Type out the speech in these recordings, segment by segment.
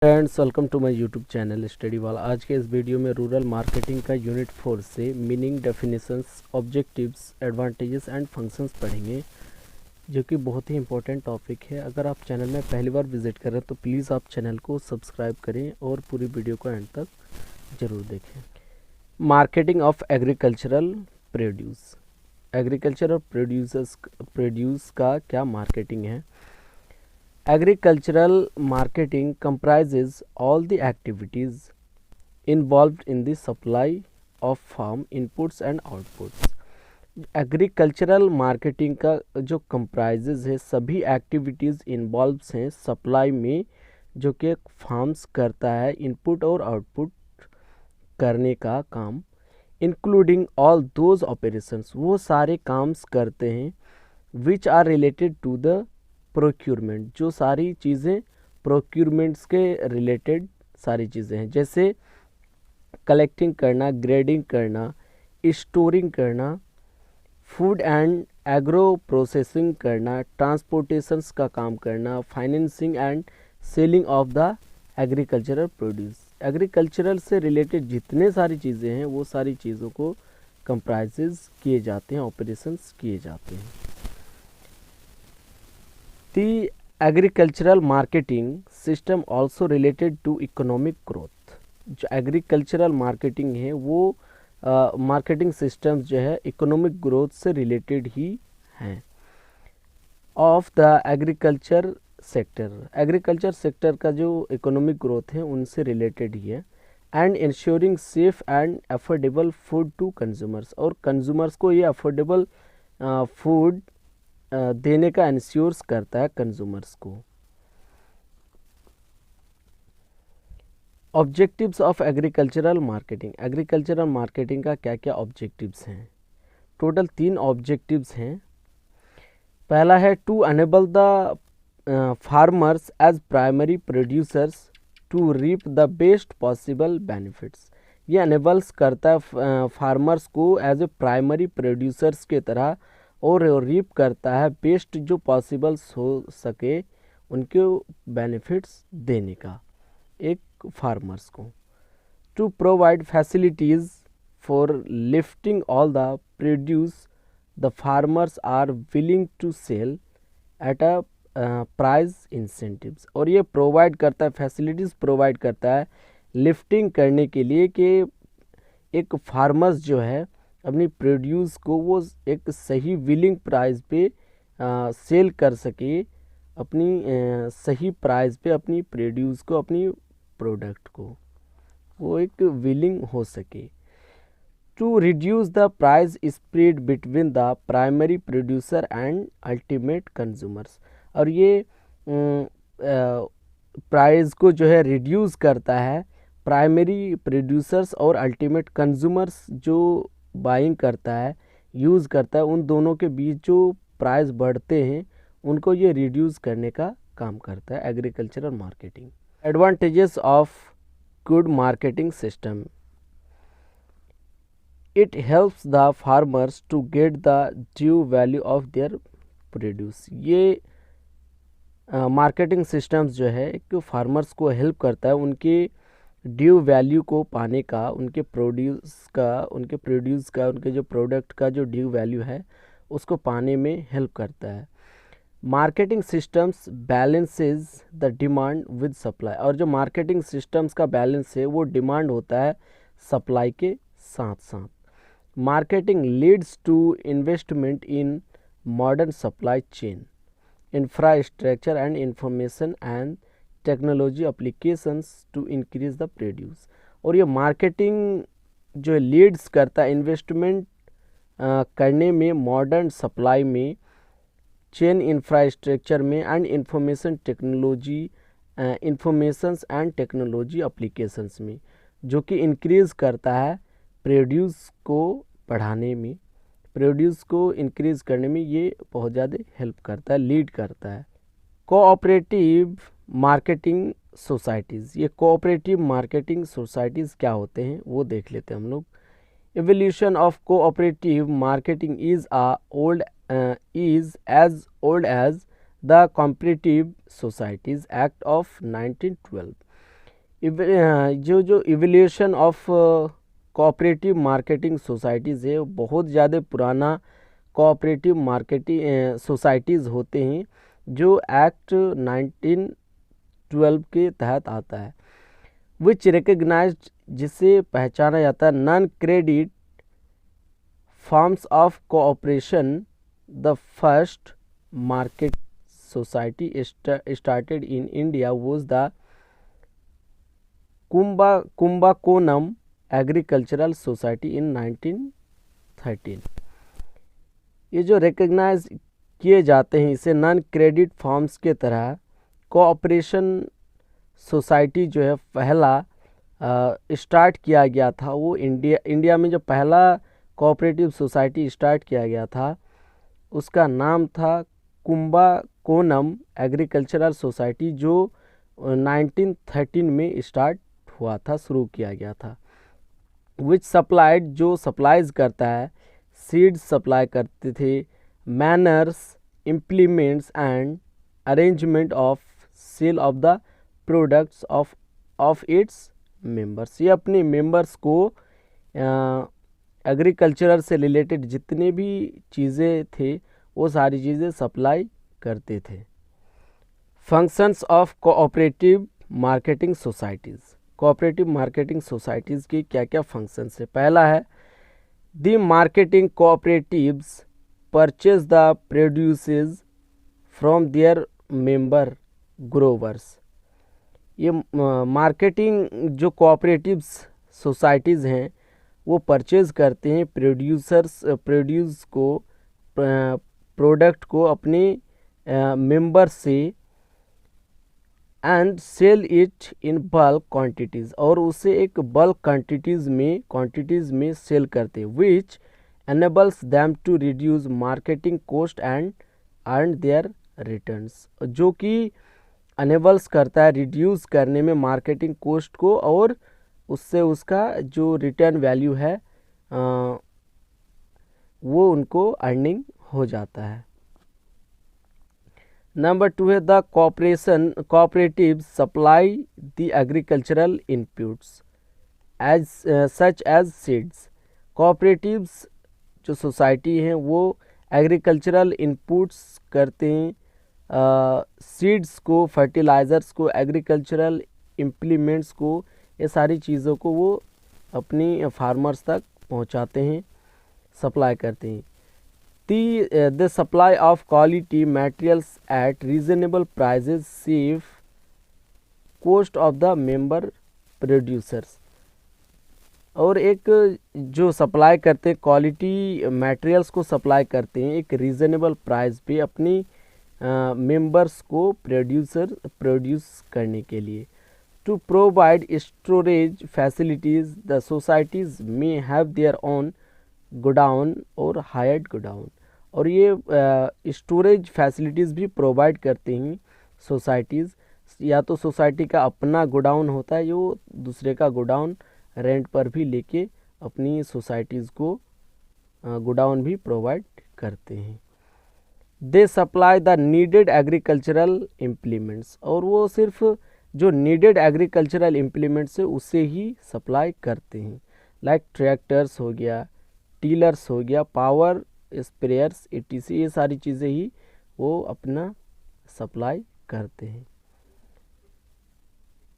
Friends, welcome to my YouTube channel study वाला। आज के इस वीडियो में रूरल मार्केटिंग का यूनिट 4 से meaning, definitions, objectives, advantages and functions पढ़ेंगे, जो कि बहुत ही इंपॉर्टेंट टॉपिक है। अगर आप चैनल में पहली बार विजिट कर रहे हैं तो प्लीज़ आप चैनल को सब्सक्राइब करें और पूरी वीडियो को एंड तक ज़रूर देखें। Marketing of agricultural produce. Agricultural produce का क्या मार्केटिंग है? Agricultural marketing comprises all the activities involved in the supply of farm inputs and outputs. Agricultural marketing का जो कंप्राइजेज है, सभी एक्टिविटीज़ इन्वॉल्व हैं सप्लाई में, जो कि फार्म्स करता है इनपुट और आउटपुट करने का काम, इंक्लूडिंग ऑल दोज ऑपरेशंस, वो सारे काम्स करते हैं which are related to the procurement, जो सारी चीज़ें प्रोक्यूरमेंट्स के रिलेटेड सारी चीज़ें हैं, जैसे कलेक्टिंग करना, ग्रेडिंग करना, स्टोरिंग करना, फूड एंड एग्रो प्रोसेसिंग करना, ट्रांसपोर्टेशंस का काम करना, financing and selling of the agricultural produce. Agricultural से रिलेटेड जितने सारी चीज़ें हैं वो सारी चीज़ों को कंप्राइजेज किए जाते हैं, ऑपरेशंस किए जाते हैं। The agricultural marketing system also related to economic growth। जो एग्रीकल्चरल मार्केटिंग है वो मार्केटिंग सिस्टम्स जो है इकोनॉमिक ग्रोथ से रिलेटेड ही हैं। ऑफ द एग्रीकल्चर सेक्टर का जो इकोनॉमिक ग्रोथ है उनसे रिलेटेड ही है। And insuring safe and affordable food to consumers, और कंज्यूमर्स को ये अफोर्डेबल फूड देने का इंश्योर्स करता है कंज्यूमर्स को। Objectives of agricultural marketing. Agricultural marketing का क्या क्या ऑब्जेक्टिव्स हैं? टोटल 3 ऑब्जेक्टिव्स हैं। पहला है to enable the farmers as primary producers to reap the best possible benefits. ये अनेबल्स करता है फार्मर्स को एज ए प्राइमरी प्रोड्यूसर्स के तरह, और रीप करता है बेस्ट जो पॉसिबल्स हो सके उनके बेनिफिट्स देने का एक फार्मर्स को। To provide facilities for lifting all the produce the farmers are willing to sell at a price incentives. और ये प्रोवाइड करता है, फैसिलिटीज़ प्रोवाइड करता है लिफ्टिंग करने के लिए, कि एक फार्मर्स जो है अपनी प्रोड्यूस को वो एक सही विलिंग प्राइस पे सेल कर सके, अपनी सही प्राइस पे अपनी प्रोड्यूस को, अपनी प्रोडक्ट को वो एक विलिंग हो सके। To reduce the price spread between the primary producer and ultimate consumers. और ये प्राइस को जो है रिड्यूस करता है प्राइमरी प्रोड्यूसर्स और अल्टीमेट कंज्यूमर्स जो बाइंग करता है, यूज़ करता है, उन दोनों के बीच जो प्राइस बढ़ते हैं उनको ये रिड्यूस करने का काम करता है agricultural marketing. Advantages of good marketing system. It helps the farmers to get the due value of their produce. ये मार्केटिंग सिस्टम्स जो है एक फार्मर्स को हेल्प करता है उनके ड्यू वैल्यू को पाने का, उनके प्रोड्यूस का, उनके जो प्रोडक्ट का जो ड्यू वैल्यू है उसको पाने में हेल्प करता है। Marketing systems balances the demand with supply. और जो मार्केटिंग सिस्टम्स का बैलेंस है वो डिमांड होता है सप्लाई के साथ साथ। Marketing leads to investment in modern supply chain, infrastructure and information and technology applications to increase the produce. और ये मार्केटिंग जो लीड्स करता है इन्वेस्टमेंट करने में, मॉडर्न सप्लाई में, चेन इंफ्रास्ट्रक्चर में, and information technology, informations and technology applications में, जो कि इंक्रीज़ करता है प्रोड्यूस को बढ़ाने में, प्रोड्यूस को इंक्रीज़ करने में ये बहुत ज़्यादा हेल्प करता है, लीड करता है। Cooperative marketing societies. ये कोऑपरेटिव मार्केटिंग सोसाइटीज़ क्या होते हैं वो देख लेते हैं हम लोग। Evolution of cooperative marketing is as old as the cooperative societies act of 1912। जो evolution of cooperative marketing societies है, बहुत ज़्यादा पुराना कोऑपरेटिव मार्केटिंग सोसाइटीज़ होते हैं जो एक्ट 1912 के तहत आता है, विच रिकग्नाइज्ड, जिसे पहचाना जाता है, non credit forms of cooperation. The first market society started in India was the Kumbakonam agricultural society in 1913। ये जो रिकग्नाइज किए जाते हैं, इसे नॉन क्रेडिट फॉर्म्स के तरह कोऑपरेशन सोसाइटी जो है पहला स्टार्ट किया गया था, वो इंडिया में जो पहला कोऑपरेटिव सोसाइटी स्टार्ट किया गया था उसका नाम था कुंबाकोनम एग्रीकल्चरल सोसाइटी, जो 1913 में स्टार्ट हुआ था, शुरू किया गया था। विच सप्लाइड, जो सप्लाईज करता है, सीड्स सप्लाई करते थे, manures, implements and arrangement of sale of the products of its members. ये अपने मेंबर्स को एग्रीकल्चर से रिलेटेड जितने भी चीज़ें थे वो सारी चीज़ें सप्लाई करते थे। Functions of cooperative marketing societies. Cooperative marketing societies की क्या क्या फंक्शंस है? पहला है the marketing cooperatives purchase the produces from there member growers. ये मार्केटिंग जो कोऑपरेटिव्स सोसाइटीज़ हैं वो परचेज़ करते हैं प्रोड्यूस को, प्रोडक्ट को अपने मेंबर से, and sell it in bulk quantities, और उसे एक बल्क क्वांटिटीज़ में सेल करते हैं, which enables them to reduce marketing cost and earn their returns, जो कि अनेबल्स करता है रिड्यूस करने में मार्केटिंग कॉस्ट को, और उससे उसका जो रिटर्न वैल्यू है वो उनको अर्निंग हो जाता है। नंबर 2 है the cooperative supply the agricultural inputs as such as seeds. Cooperatives जो सोसाइटी हैं वो एग्रीकल्चरल इनपुट्स करते हैं, सीड्स को, फर्टिलाइज़र्स को, एग्रीकल्चरल इम्प्लीमेंट्स को, ये सारी चीज़ों को वो अपनी फार्मर्स तक पहुंचाते हैं, सप्लाई करते हैं। The supply of quality materials at reasonable prices save cost of the member producers. और एक जो सप्लाई करते हैं, क्वालिटी मटेरियल्स को सप्लाई करते हैं एक रीजनेबल प्राइस पे अपनी मेंबर्स को प्रोड्यूस करने के लिए। To provide storage facilities, the societies may have their own godown और हायर्ड गोडाउन। और ये स्टोरेज फैसिलिटीज़ भी प्रोवाइड करते हैं सोसाइटीज़, या तो सोसाइटी का अपना गोडाउन होता है, जो दूसरे का गोडाउन रेंट पर भी लेके अपनी सोसाइटीज़ को गोडाउन भी प्रोवाइड करते हैं। They supply the needed agricultural implements, और वो सिर्फ जो नीडेड एग्रीकल्चरल इम्प्लीमेंट्स है उसे ही सप्लाई करते हैं, लाइक ट्रैक्टर्स हो गया, टीलर्स हो गया, पावर स्प्रेयर्स etc, ये सारी चीज़ें ही वो अपना सप्लाई करते हैं।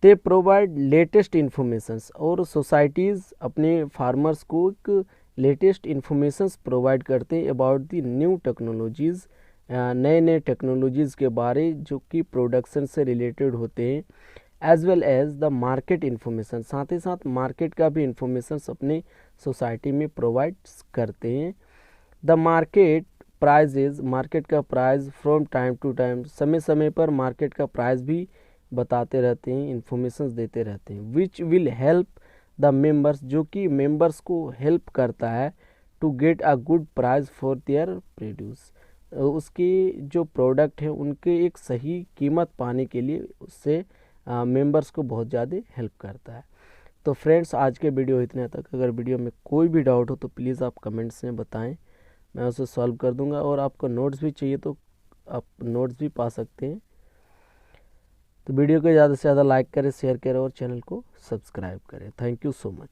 दे प्रोवाइड लेटेस्ट इन्फॉर्मेशंस, और सोसाइटीज़ अपने फार्मर्स को एक लेटेस्ट इन्फॉर्मेशंस प्रोवाइड करते हैं अबाउट द न्यू टेक्नोलॉजीज़, नए टेक्नोलॉजीज़ के बारे जो कि प्रोडक्शन से रिलेटेड होते हैं, as well as the market information, साथ ही साथ मार्केट का भी इन्फॉर्मेशंस अपने सोसाइटी में प्रोवाइड करते हैं। द मार्केट प्राइजेज, मार्केट का price from time to time, समय समय पर मार्केट का प्राइस भी बताते रहते हैं, इन्फॉर्मेशंस देते रहते हैं। Which will help the members, जो कि मेंबर्स को हेल्प करता है to get a good price for their produce, उसके जो प्रोडक्ट है उनके एक सही कीमत पाने के लिए उससे मेंबर्स को बहुत ज़्यादा हेल्प करता है। तो फ्रेंड्स, आज के वीडियो इतने तक। अगर वीडियो में कोई भी डाउट हो तो प्लीज़ आप कमेंट्स में बताएं, मैं उसे सॉल्व कर दूंगा। और आपको नोट्स भी चाहिए तो आप नोट्स भी पा सकते हैं। तो वीडियो को ज़्यादा से ज़्यादा लाइक करें, शेयर करें और चैनल को सब्सक्राइब करें। Thank you so much.